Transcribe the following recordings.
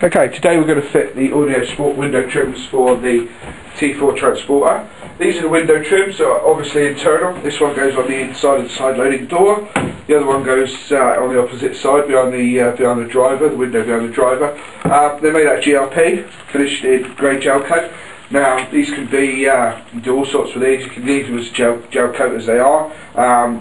Okay, today we're going to fit the Audiosport window trims for the T4 Transporter. These are the window trims, so obviously internal. This one goes on the inside of the side loading door. The other one goes on the opposite side, behind the driver, the window behind the driver. They're made out of GLP, finished in grey gel coat. Now these can be, you can do all sorts with these. You can leave them as gel coat as they are,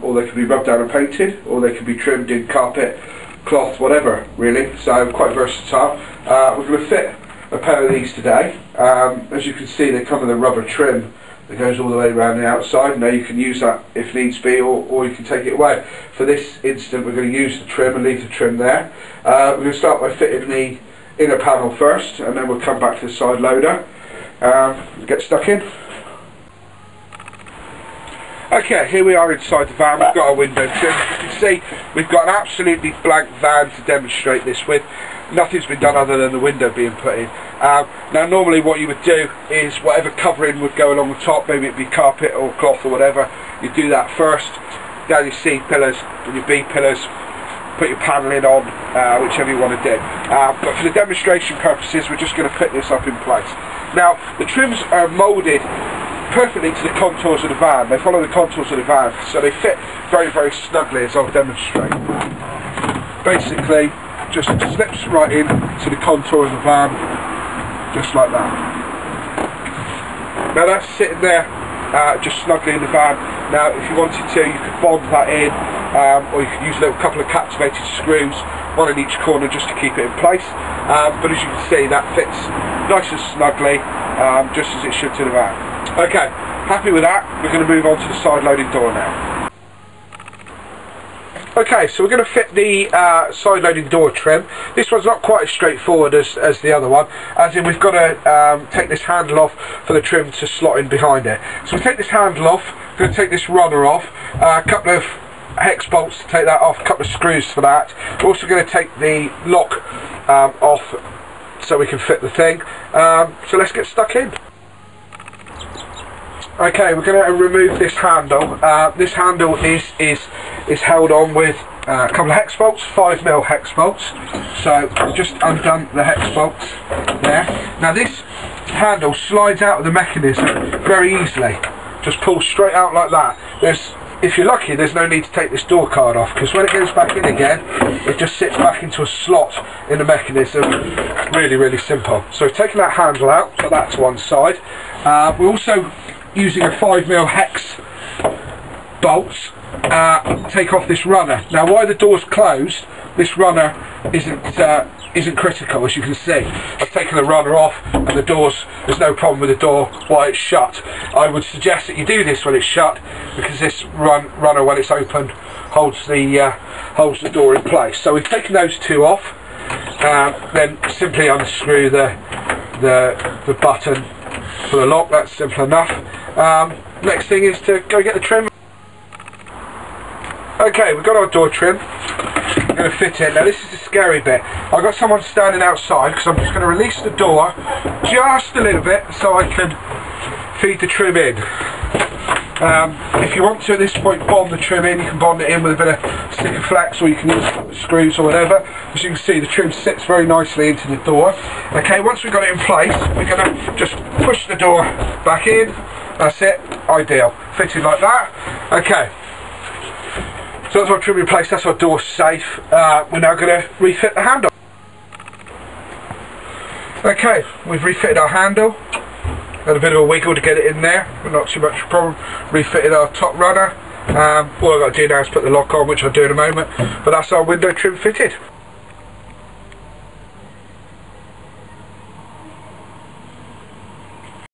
or they can be rubbed down and painted, or they can be trimmed in carpet, cloth, whatever really, so quite versatile. We're going to fit a pair of these today. As you can see, they come with a rubber trim that goes all the way around the outside. Now you can use that if needs be, or you can take it away. For this instant we're going to use the trim and leave the trim there. We're going to start by fitting the inner panel first, and then we'll come back to the side loader. Get stuck in. Okay, here we are inside the van. We've got our window trim. As you can see, we've got an absolutely blank van to demonstrate this with. Nothing's been done other than the window being put in. Now normally what you would do is whatever covering would go along the top, maybe it be carpet or cloth or whatever, you do that first. Down your C pillars and your B pillars, put your panelling on, whichever you want to do. But for the demonstration purposes, we're just going to put this up in place. Now the trims are moulded perfectly to the contours of the van. They follow the contours of the van, so they fit very, very snugly, as I'll demonstrate. Basically, just slips right in to the contour of the van, just like that. Now that's sitting there, just snugly in the van. Now if you wanted to, you could bond that in, or you could use a couple of captivated screws, one in each corner just to keep it in place. But as you can see, that fits nice and snugly, just as it should to the van. Okay, happy with that. We're going to move on to the side loading door now. Okay, so we're going to fit the side loading door trim. This one's not quite as straightforward as the other one, as in we've got to take this handle off for the trim to slot in behind it. So we take this handle off, we're going to take this runner off, a couple of hex bolts to take that off, a couple of screws for that. We're also going to take the lock off so we can fit the thing. So let's get stuck in. Okay, we're going to remove this handle. This handle is held on with a couple of hex bolts, 5mm hex bolts. So I've just undone the hex bolts there. Now this handle slides out of the mechanism very easily. Just pulls straight out like that. If you're lucky, there's no need to take this door card off, because when it goes back in again, it just sits back into a slot in the mechanism. Really, really simple. So we've taken that handle out, put that to one side. We're also using a 5mm hex bolts, take off this runner. Now while the door's closed, this runner isn't critical, as you can see. I've taken the runner off and there's no problem with the door while it's shut. I would suggest that you do this when it's shut, because this runner, when it's open, holds the door in place. So we've taken those two off, then simply unscrew the button for the lock. That's simple enough. Next thing is to go get the trim. Okay, we've got our door trim. I'm going to fit in. Now this is the scary bit. I've got someone standing outside, because I'm just going to release the door just a little bit so I can feed the trim in. If you want to at this point bond the trim in, you can bond it in with a bit of sticker flex, or you can use screws or whatever. As you can see, the trim sits very nicely into the door. Okay, once we've got it in place, we're going to just push the door back in. That's it, ideal. Fitted like that. Okay. So that's our trim in place, that's our door safe. We're now going to refit the handle. Okay, we've refitted our handle. Had a bit of a wiggle to get it in there, but not too much problem. Refitted our top runner. All I've got to do now is put the lock on, which I'll do in a moment. But that's our window trim fitted.